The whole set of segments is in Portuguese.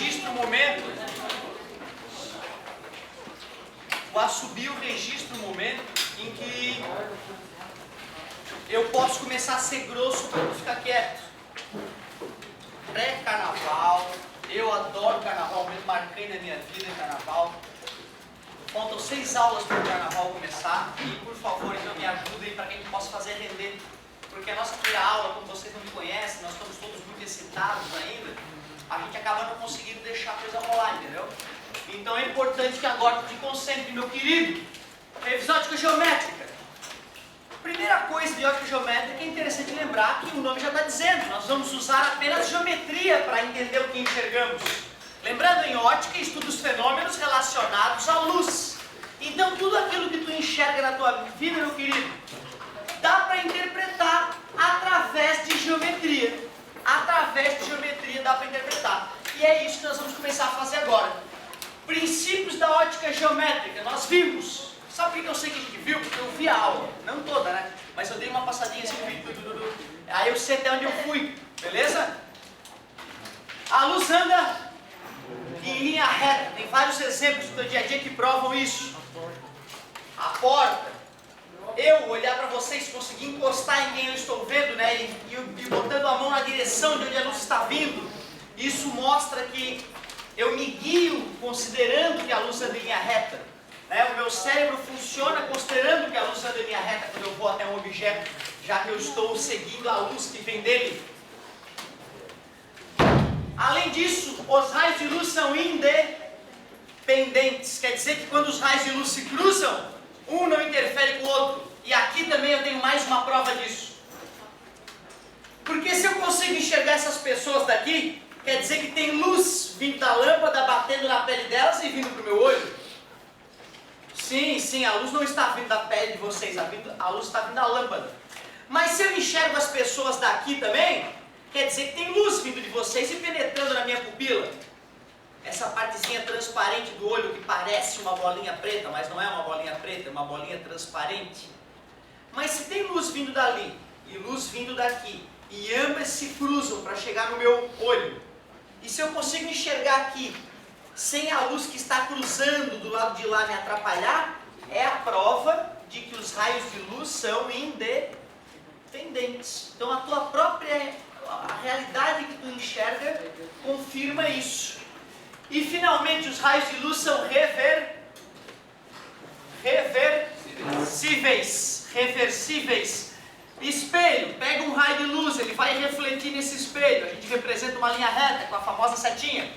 registro o momento, o momento em que eu posso começar a ser grosso para não ficar quieto. Pré-carnaval, eu adoro carnaval, me marquei na minha vida em carnaval. Faltam 6 aulas para o carnaval começar e, por favor, então me ajudem para que a gente possa fazer render. Porque a nossa primeira aula, como vocês não me conhecem, nós estamos todos muito excitados ainda, a gente acaba não conseguindo deixar a coisa rolar, entendeu? Então é importante que agora tu te concentre, meu querido. Revisão ótica geométrica. Primeira coisa de ótica geométrica é interessante lembrar que o nome já está dizendo, nós vamos usar apenas geometria para entender o que enxergamos. Lembrando, em ótica, estuda os fenômenos relacionados à luz. Então tudo aquilo que tu enxerga na tua vida, meu querido, dá para interpretar através de geometria. Através de geometria dá para interpretar. E é isso que nós vamos começar a fazer agora. Princípios da ótica geométrica. Nós vimos. Sabe por que eu sei que a gente viu? Porque eu vi a aula. Não toda, né? Mas eu dei uma passadinha assim, aí eu sei até onde eu fui. Beleza? A luz anda em linha reta. Tem vários exemplos do dia a dia que provam isso. A porta. Eu olhar para vocês, conseguir encostar em quem eu estou vendo, né? E botando a mão na direção de onde a luz está vindo. Isso mostra que eu me guio considerando que a luz anda em linha reta. Né? O meu cérebro funciona considerando que a luz anda em linha reta quando eu vou até um objeto, já que eu estou seguindo a luz que vem dele. Além disso, os raios de luz são independentes. Quer dizer que quando os raios de luz se cruzam, um não interfere com o outro. E aqui também eu tenho mais uma prova disso. Porque se eu consigo enxergar essas pessoas daqui, quer dizer que tem luz vindo da lâmpada, batendo na pele delas e vindo para o meu olho. Sim, a luz não está vindo da pele de vocês, a luz está vindo da lâmpada. Mas se eu enxergo as pessoas daqui também, quer dizer que tem luz vindo de vocês e penetrando na minha pupila. Essa partezinha transparente do olho que parece uma bolinha preta, mas não é uma bolinha preta, é uma bolinha transparente. Mas se tem luz vindo dali e luz vindo daqui, e ambas se cruzam para chegar no meu olho, e se eu consigo enxergar aqui, sem a luz que está cruzando do lado de lá me atrapalhar, é a prova de que os raios de luz são independentes. Então a tua própria, a realidade que tu enxerga confirma isso. E finalmente os raios de luz são reversíveis. Espelho, pega um raio de luz, ele vai refletir nesse espelho. A gente representa uma linha reta com a famosa setinha.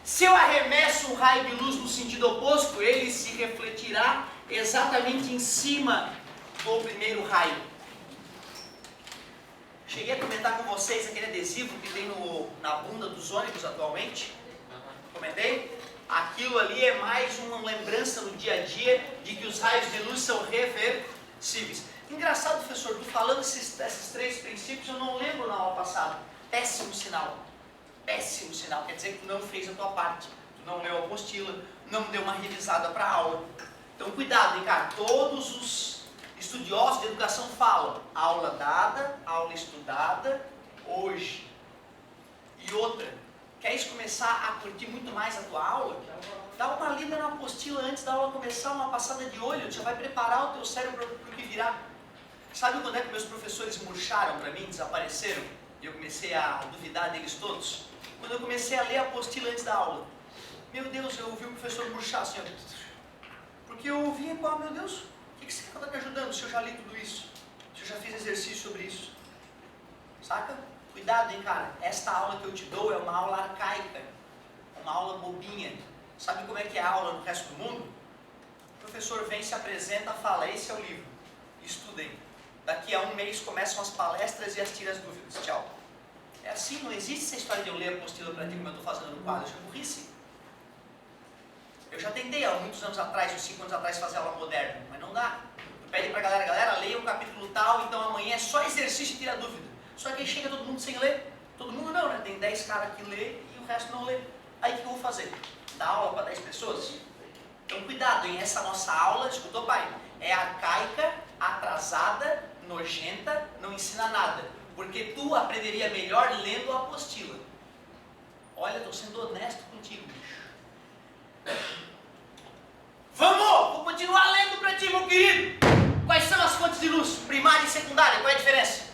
Se eu arremesso um raio de luz no sentido oposto, ele se refletirá exatamente em cima do primeiro raio. Cheguei a comentar com vocês aquele adesivo que tem na bunda dos ônibus atualmente. Comentei? Aquilo ali é mais uma lembrança no dia a dia de que os raios de luz são reversíveis. Engraçado, professor, tu falando esses 3 princípios, eu não lembro na aula passada. Péssimo sinal. Péssimo sinal. Quer dizer que tu não fez a tua parte. Tu não leu a apostila, não deu uma revisada para a aula. Então cuidado, hein, cara. Todos os estudiosos de educação falam. Aula dada, aula estudada, hoje. E outra. Queres começar a curtir muito mais a tua aula? Dá uma lida na apostila antes da aula começar, uma passada de olho, já vai preparar o teu cérebro para o que virá. Sabe quando é que meus professores murcharam para mim, desapareceram? E eu comecei a duvidar deles todos? Quando eu comecei a ler a apostila antes da aula. Meu Deus, eu ouvi o professor murchar assim, ó. Porque eu ouvia igual, meu Deus, o que você está me ajudando se eu já li tudo isso? Se eu já fiz exercício sobre isso? Saca? Cuidado, hein, cara. Esta aula que eu te dou é uma aula arcaica. Uma aula bobinha. Sabe como é que é a aula no resto do mundo? O professor vem, se apresenta, fala, esse é o livro. Estudem. Daqui a um mês começam as palestras e as tiras dúvidas. Tchau. É assim, não existe essa história de eu ler a apostila para ti como eu estou fazendo no quadro. Isso é burrice. Eu já tentei há muitos anos atrás, uns 5 anos atrás, fazer aula moderna, mas não dá. Tu pede para a galera, leia um capítulo tal, então amanhã é só exercício e tira dúvida. Só que aí chega todo mundo sem ler. Todo mundo não, né? Tem 10 caras que lê e o resto não lê. Aí o que eu vou fazer? Dar aula para 10 pessoas? Então cuidado, hein? Essa nossa aula, escutou, pai? É arcaica, atrasada, nojenta, não ensina nada. Porque tu aprenderia melhor lendo a apostila. Olha, estou sendo honesto contigo, bicho. Vou continuar lendo para ti, meu querido. Quais são as fontes de luz? Primária e secundária, qual é a diferença?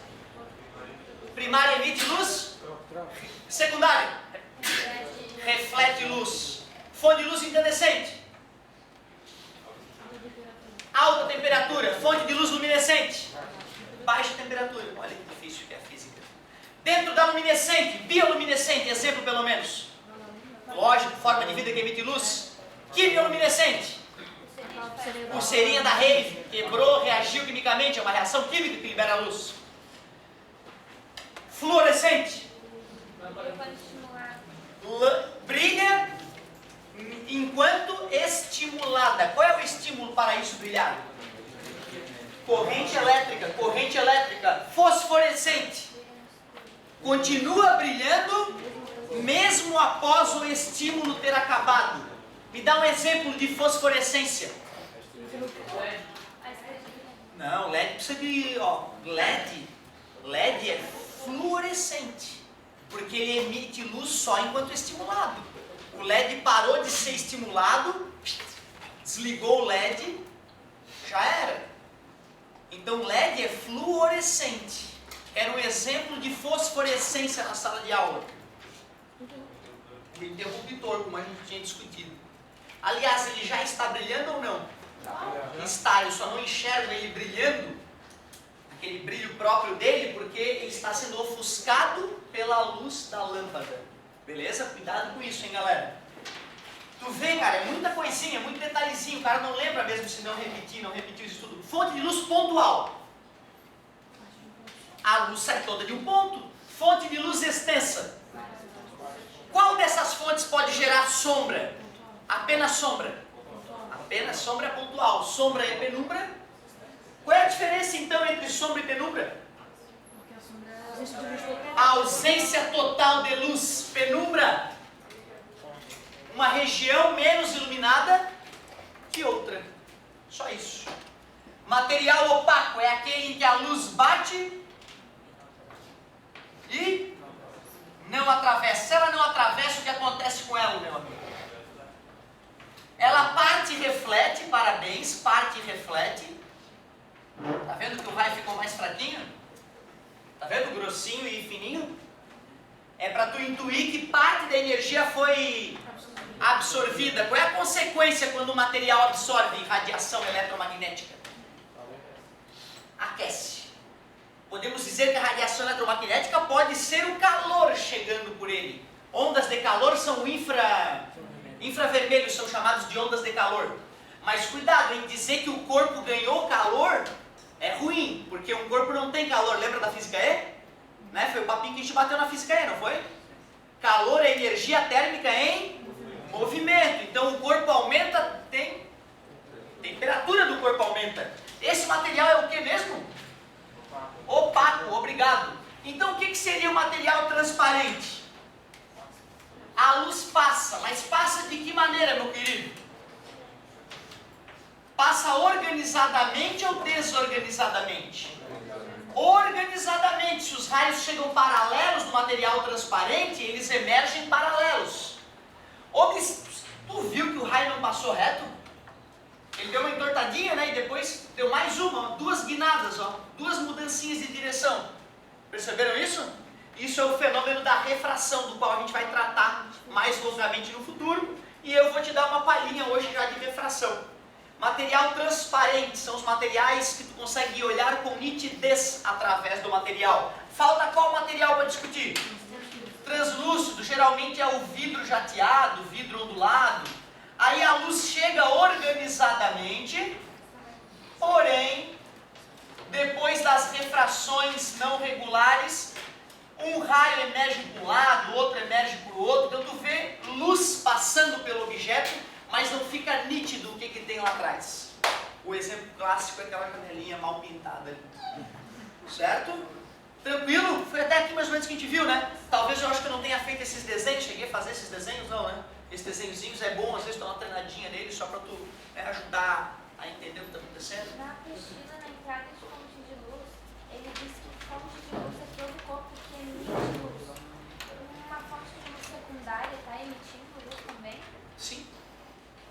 Primária emite luz, secundária reflete luz. Fonte de luz incandescente, alta temperatura. Fonte de luz luminescente, baixa temperatura. Olha que difícil que é a física. Dentro da luminescente, bioluminescente, exemplo pelo menos. Lógico, forma de vida que emite luz. Quimioluminescente, pulseirinha da rave, quebrou, reagiu quimicamente, é uma reação química que libera luz. Fluorescente, brilha enquanto estimulada. Qual é o estímulo para isso brilhar? Corrente elétrica. Corrente elétrica. Fosforescente, continua brilhando mesmo após o estímulo ter acabado. Me dá um exemplo de fosforescência. Não, LED precisa de... LED é fluorescente, porque ele emite luz só enquanto estimulado. O LED parou de ser estimulado, desligou o LED, já era. Então LED é fluorescente. Era um exemplo de fosforescência na sala de aula. O interruptor, como a gente tinha discutido. Aliás, ele já está brilhando ou não? Está, eu só não enxergo ele brilhando, aquele brilho próprio dele, porque ele está sendo ofuscado pela luz da lâmpada. Beleza? Cuidado com isso, hein, galera? Tu vê, cara, é muita coisinha, muito detalhezinho, o cara não lembra mesmo se não repetiu isso tudo. Fonte de luz pontual. A luz sai toda de um ponto. Fonte de luz extensa. Qual dessas fontes pode gerar sombra? Apenas sombra. Apenas sombra pontual. Sombra é penumbra. Qual é a diferença então entre sombra e penumbra? A ausência total de luz. Penumbra, uma região menos iluminada que outra. Só isso. Material opaco é aquele em que a luz bate e não atravessa. Se ela não atravessa, o que acontece com ela, meu amigo? Ela parte e reflete, parabéns, parte e reflete. Tá vendo que o raio ficou mais fraquinho? Tá vendo? Grossinho e fininho? É para tu intuir que parte da energia foi absorvida. Qual é a consequência quando o material absorve radiação eletromagnética? Aquece. Podemos dizer que a radiação eletromagnética pode ser o calor chegando por ele. Ondas de calor são infravermelhos, são chamados de ondas de calor. Mas cuidado em dizer que o corpo ganhou calor é ruim, porque um corpo não tem calor. Lembra da física E? Né? Foi o papinho que a gente bateu na física E, não foi? Calor é energia térmica em movimento. Então o corpo aumenta, tem temperatura do corpo aumenta. Esse material é o que mesmo? Opaco, obrigado. Então o que seria o material transparente? A luz passa, mas passa de que maneira, meu querido? Passa organizadamente ou desorganizadamente? Organizadamente. Se os raios chegam paralelos no material transparente, eles emergem paralelos. Tu viu que o raio não passou reto? Ele deu uma entortadinha, né? E depois deu mais duas guinadas, duas mudancinhas de direção. Perceberam isso? Isso é o fenômeno da refração, do qual a gente vai tratar mais longamente no futuro. E eu vou te dar uma palhinha hoje já de refração. Material transparente são os materiais que tu consegue olhar com nitidez através do material. Falta qual material para discutir? Translúcido, geralmente é o vidro jateado, vidro ondulado. Aí a luz chega organizadamente, porém, depois das refrações não regulares, um raio emerge para um lado, o outro emerge para o outro. Então tu vê luz passando pelo objeto, mas não fica nítido o que tem lá atrás. O exemplo clássico é aquela janelinha mal pintada ali. Certo? Tranquilo? Foi até aqui mais ou menos que a gente viu, né? Talvez eu acho que eu não tenha feito esses desenhos. Cheguei a fazer esses desenhos? Não, né? Esses desenhozinhos é bom, às vezes dar uma treinadinha neles só para tu ajudar a entender o que está acontecendo. Na pesquisa, na entrada de fonte de luz, ele diz que fonte de luz é todo corpo que emite luz. Uma fonte de luz secundária sandália está emitindo luz também? Sim.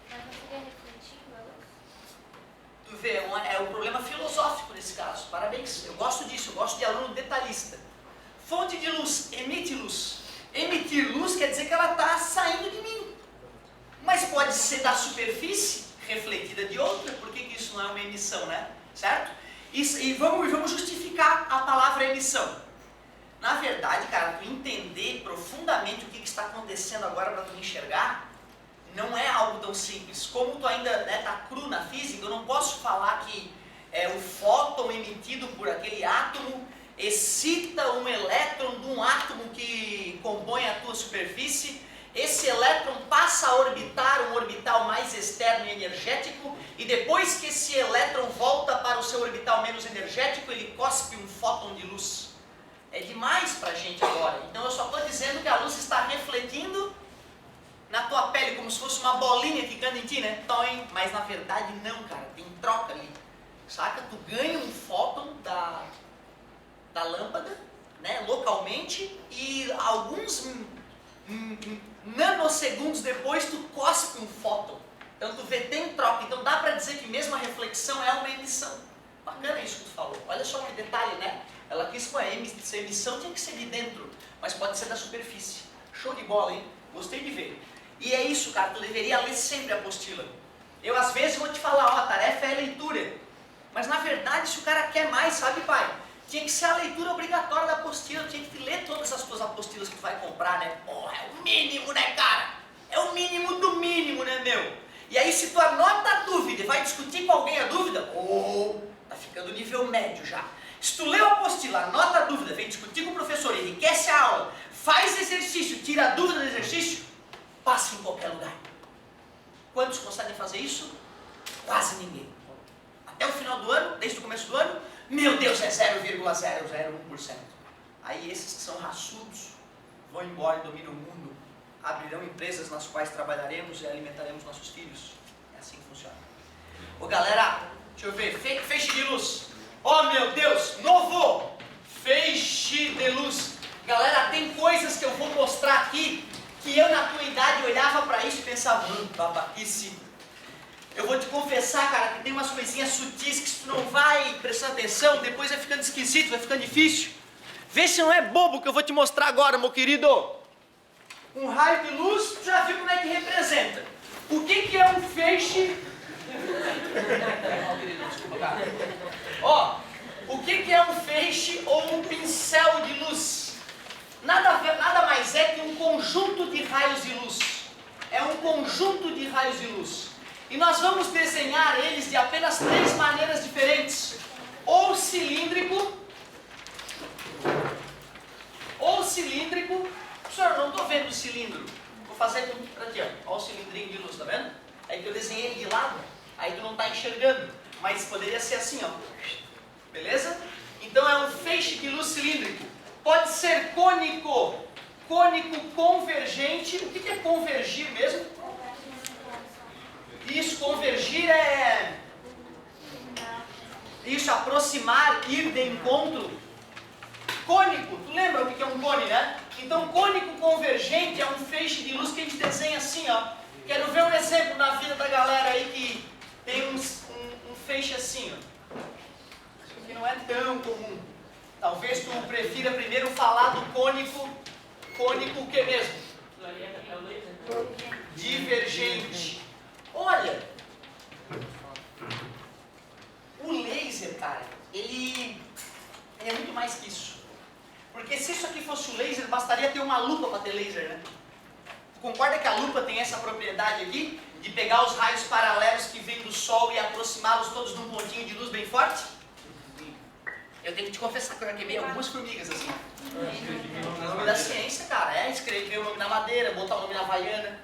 Mas não seria refletindo a luz? Tu vê, é um problema filosófico nesse caso. Parabéns. Eu gosto disso, eu gosto de aluno detalhista. Fonte de luz, emite luz. Emitir luz quer dizer que ela está saindo de mim. Mas pode ser da superfície, refletida de outra. Por que isso não é uma emissão, né? Certo? E vamos justificar a palavra emissão. Na verdade, cara, tu entender profundamente o que está acontecendo agora para tu enxergar, não é algo tão simples. Como tu ainda está cru na física, eu não posso falar que o fóton emitido por aquele átomo excita um elétron de um átomo que compõe a tua superfície. Esse elétron passa a orbitar um orbital mais externo e energético, e depois que esse elétron volta para o seu orbital menos energético, ele cospe um fóton de luz. É demais pra gente agora. Então eu só estou dizendo que a luz está refletindo na tua pele, como se fosse uma bolinha quicando em ti, né? Mas na verdade não, cara, tem troca ali. Saca? Tu ganha um fóton da lâmpada, né, localmente, e alguns nanosegundos depois tu cospe um fóton. Então tu vê, tem troca. Então dá pra dizer que mesmo a reflexão é uma emissão. Bacana isso que tu falou. Olha só que detalhe, né? Ela quis que a emissão tinha que ser de dentro, mas pode ser da superfície. Show de bola, hein? Gostei de ver. E é isso, cara, tu deveria ler sempre a apostila. Eu às vezes vou te falar, ó, a tarefa é a leitura. Mas na verdade, se o cara quer mais, sabe, pai? Tinha que ser a leitura obrigatória da apostila, tinha que ler todas as tuas apostilas que tu vai comprar, né? Porra, é o mínimo, né, cara? É o mínimo do mínimo, né, meu? E aí se tu anota a dúvida e vai discutir com alguém a dúvida, tá ficando nível médio já. Se tu leu a apostila, anota a dúvida, vem discutir com o professor, enriquece a aula, faz exercício, tira a dúvida do exercício, passa em qualquer lugar. Quantos conseguem fazer isso? Quase ninguém. Até o final do ano, desde o começo do ano, meu Deus, é 0,001%. Aí esses que são raçudos vão embora e dominam o mundo, abrirão empresas nas quais trabalharemos e alimentaremos nossos filhos. É assim que funciona. Ô galera, deixa eu ver, feixe de luz. Oh meu Deus, novo feixe de luz. Galera, tem coisas que eu vou mostrar aqui que eu na tua idade olhava para isso e pensava, babaquice. Eu vou te confessar, cara, que tem umas coisinhas sutis que se tu não vai prestar atenção, depois vai ficando esquisito, vai ficando difícil. Vê se não é bobo que eu vou te mostrar agora, meu querido. Um raio de luz, tu já viu como é que representa. O que é um feixe? Ó, o que é um feixe ou um pincel de luz? Nada mais é que um conjunto de raios de luz. É um conjunto de raios de luz. E nós vamos desenhar eles de apenas 3 maneiras diferentes. Ou cilíndrico. Professor, não estou vendo o cilindro. Vou fazer aqui, ó. Olha o cilindrinho de luz, tá vendo? Aí que eu desenhei ele de lado. Aí tu não está enxergando. Mas poderia ser assim, ó. Beleza? Então é um feixe de luz cilíndrico. Pode ser cônico. Cônico convergente. O que é convergir mesmo? Isso, convergir é... Isso, aproximar, ir de encontro. Cônico, tu lembra o que é um cone, né? Então, cônico convergente é um feixe de luz que a gente desenha assim, ó. Quero ver um exemplo na vida da galera aí que tem um feixe assim, ó. Que não é tão comum. Talvez tu prefira primeiro falar do cônico. Cônico o que mesmo? Divergente. Olha, o laser, cara, ele é muito mais que isso. Porque se isso aqui fosse o laser, bastaria ter uma lupa para ter laser, né? Concorda que a lupa tem essa propriedade aqui, de pegar os raios paralelos que vêm do Sol e aproximá-los todos num pontinho de luz bem forte? Eu tenho que te confessar que eu já queimei algumas formigas assim. O nome da ciência, cara, é escrever o nome na madeira, botar o nome na Havaiana.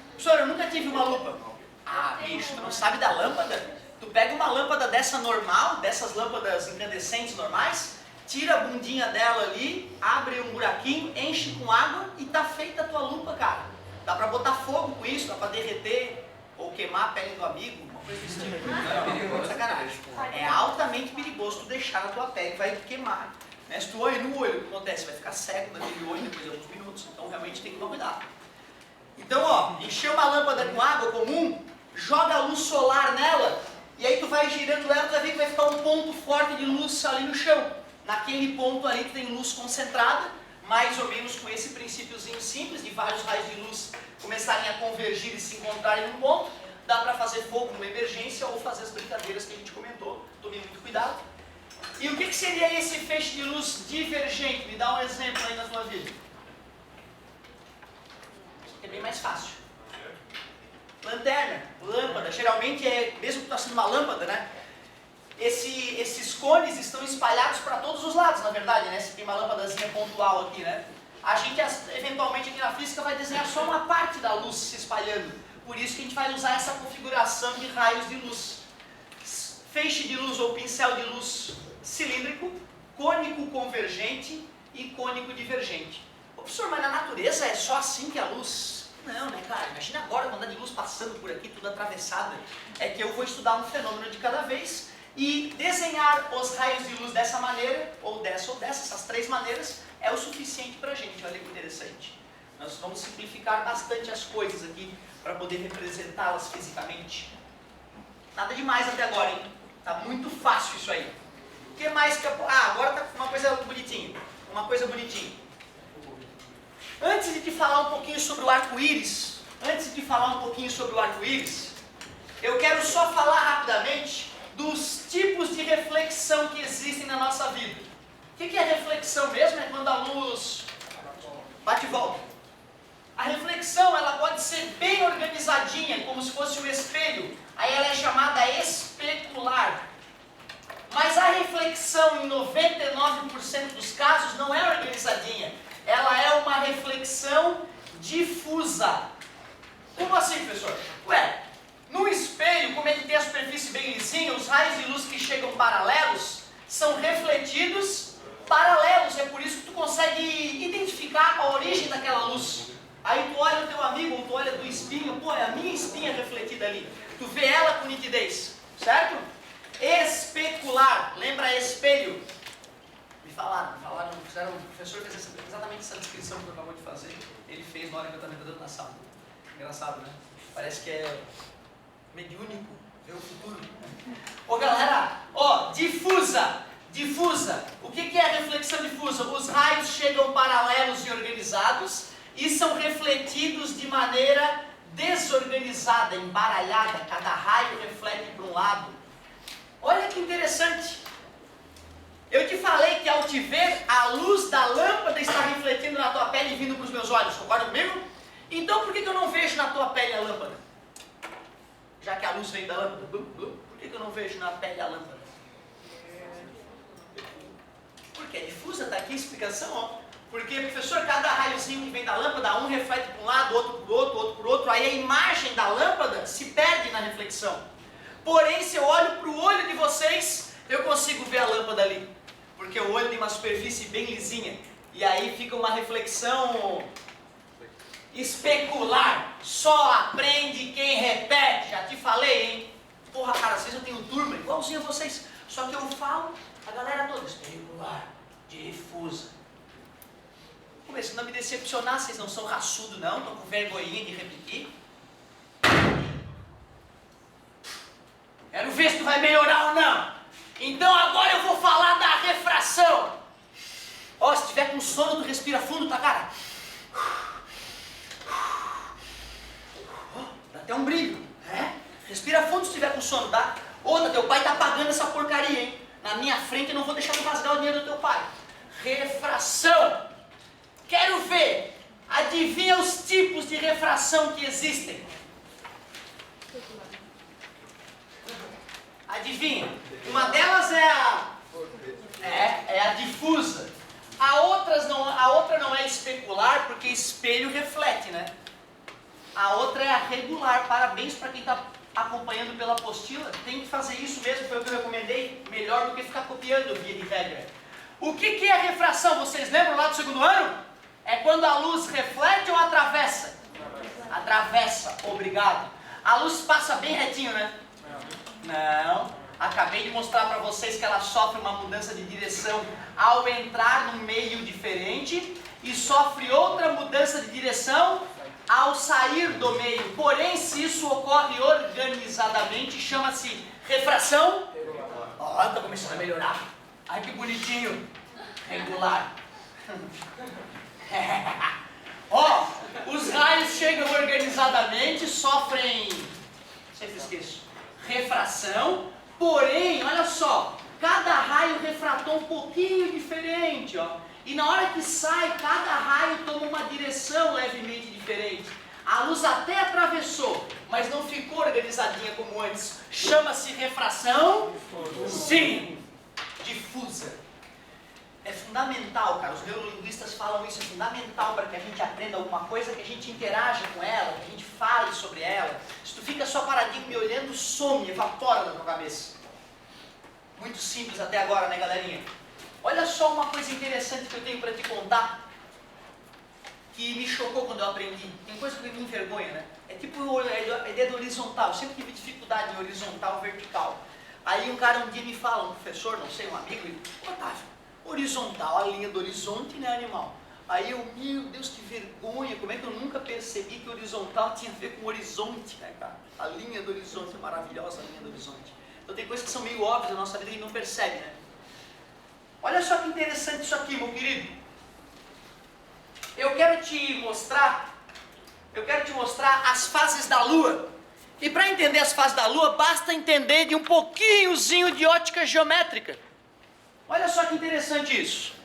Professor, eu nunca tive uma lupa. Ah, bicho, tu não sabe da lâmpada? Tu pega uma lâmpada dessa normal, dessas lâmpadas incandescentes normais, tira a bundinha dela ali, abre um buraquinho, enche com água e tá feita a tua lupa, cara. Dá pra botar fogo com isso, dá pra derreter ou queimar a pele do amigo, uma coisa desse tipo. Não, sacanagem. É altamente perigoso tu deixar na tua pele, vai queimar. Né? Se tu olha no olho, o que acontece? Vai ficar cego naquele olho depois de alguns minutos. Então realmente tem que tomar cuidado. Então, ó, encher uma lâmpada com água comum, joga a luz solar nela, e aí tu vai girando ela, tu vai ver que vai ficar um ponto forte de luz ali no chão. Naquele ponto ali tu tem luz concentrada, mais ou menos com esse princípiozinho simples, de vários raios de luz começarem a convergir e se encontrarem num ponto. Dá para fazer fogo numa emergência ou fazer as brincadeiras que a gente comentou. Tome muito cuidado. E o que seria esse feixe de luz divergente? Me dá um exemplo aí na tua vida. É bem mais fácil. Lanterna, lâmpada, geralmente mesmo que está sendo uma lâmpada, né? Esses cones estão espalhados para todos os lados, na verdade, né? Se tem uma lâmpadazinha pontual aqui, né? A gente, eventualmente, aqui na física vai desenhar só uma parte da luz se espalhando. Por isso que a gente vai usar essa configuração de raios de luz. Feixe de luz ou pincel de luz cilíndrico, cônico convergente e cônico divergente. Ô, professor, mas na natureza é só assim que a luz... Não, né, cara? Imagina agora quando a de luz passando por aqui, tudo atravessado. É que eu vou estudar um fenômeno de cada vez e desenhar os raios de luz dessa maneira, ou dessa, essas três maneiras, é o suficiente para a gente. Olha que interessante. Nós vamos simplificar bastante as coisas aqui para poder representá-las fisicamente. Nada demais até agora, hein? Tá muito fácil isso aí. O que mais que... agora tá uma coisa bonitinha. Uma coisa bonitinha. Antes de te falar um pouquinho sobre o arco-íris, eu quero só falar rapidamente dos tipos de reflexão que existem na nossa vida. O que é reflexão mesmo? É quando a luz bate e volta. A reflexão, ela pode ser bem organizadinha, como se fosse um espelho. Aí ela é chamada especular. Mas a reflexão, em 99% dos casos, não é organizadinha. Ela é uma reflexão difusa. Como assim, professor? Ué, no espelho, como ele tem a superfície bem lisinha, os raios de luz que chegam paralelos são refletidos paralelos. É por isso que tu consegue identificar a origem daquela luz. Aí tu olha o teu amigo, ou tu olha do espinho, pô, é a minha espinha refletida ali. Tu vê ela com nitidez, certo? Especular, lembra espelho? Me falaram, o professor fez exatamente essa descrição que eu acabou de fazer. Ele fez na hora que eu estava entrando na sala. Engraçado, né? Parece que é mediúnico, vê o futuro. Ô galera, ó, difusa. O que é a reflexão difusa? Os raios chegam paralelos e organizados e são refletidos de maneira desorganizada, embaralhada. Cada raio reflete para um lado. Olha que interessante. Eu te falei que ao te ver, a luz da lâmpada está refletindo na tua pele e vindo para os meus olhos. Concorda comigo? Então por que eu não vejo na tua pele a lâmpada? Já que a luz vem da lâmpada, por que eu não vejo na pele a lâmpada? Porque é difusa, está aqui a explicação, ó. Porque, professor, cada raiozinho que vem da lâmpada, um reflete para um lado, outro para o outro, outro para o outro, aí a imagem da lâmpada se perde na reflexão. Porém, se eu olho para o olho de vocês, eu consigo ver a lâmpada ali. Porque o olho tem uma superfície bem lisinha. E aí fica uma reflexão especular. Só aprende quem repete. Já te falei, hein? Porra, cara, às vezes eu tenho turma igualzinho a vocês. Só que eu falo, a galera toda, especular, difusa. Começando a me decepcionar, vocês não são raçudo não, estão com vergonhinha de repetir. Quero ver se tu vai melhorar ou não. Então agora eu vou falar da refração. Ó, se tiver com sono, tu respira fundo, tá, cara? Dá até um brilho. Respira fundo se tiver com sono, tá? Outra, teu pai tá pagando essa porcaria, hein? Na minha frente eu não vou deixar tu rasgar o dinheiro do teu pai. Refração. Quero ver. Adivinha os tipos de refração que existem? Adivinha? Uma delas é a difusa. A outra não é especular, porque espelho reflete, né? A outra é a regular. Parabéns para quem está acompanhando pela apostila. Tem que fazer isso mesmo, foi o que eu recomendei. Melhor do que ficar copiando via de regra. O que é a refração? Vocês lembram lá do segundo ano? É quando a luz reflete ou atravessa? Atravessa, obrigado. A luz passa bem retinho, né? Não. Acabei de mostrar para vocês que ela sofre uma mudança de direção ao entrar num meio diferente e sofre outra mudança de direção ao sair do meio. Porém, se isso ocorre organizadamente, chama-se refração. Ó, tá começando a melhorar. Ai, que bonitinho. Regular. Ó, os raios chegam organizadamente, sofrem, sempre esqueço, refração. Porém, olha só, cada raio refratou um pouquinho diferente, ó. E na hora que sai, cada raio toma uma direção levemente diferente. A luz até atravessou, mas não ficou organizadinha como antes. Chama-se refração? Sim, difusa. É fundamental, cara, os neurolinguistas falam isso, é fundamental para que a gente aprenda alguma coisa, que a gente interaja com ela, que a gente fale sobre ela. Se tu fica só paradinho me olhando, some, evapora da tua cabeça. Muito simples até agora, né, galerinha? Olha só uma coisa interessante que eu tenho para te contar, que me chocou quando eu aprendi. Tem coisa que me envergonha, né? É tipo a ideia do horizontal. Eu sempre tive dificuldade em horizontal e vertical. Aí um cara um dia me fala, um professor, não sei, um amigo, ele, Otávio, horizontal, a linha do horizonte, né, animal? Aí eu, meu Deus, que vergonha, como é que eu nunca percebi que horizontal tinha a ver com horizonte, né, cara? A linha do horizonte é maravilhosa, a linha do horizonte. Então tem coisas que são meio óbvias na nossa vida que a gente não percebe, né? Olha só que interessante isso aqui, meu querido. Eu quero te mostrar as fases da Lua. E para entender as fases da Lua, basta entender de um pouquinhozinho de ótica geométrica. Olha só que interessante isso.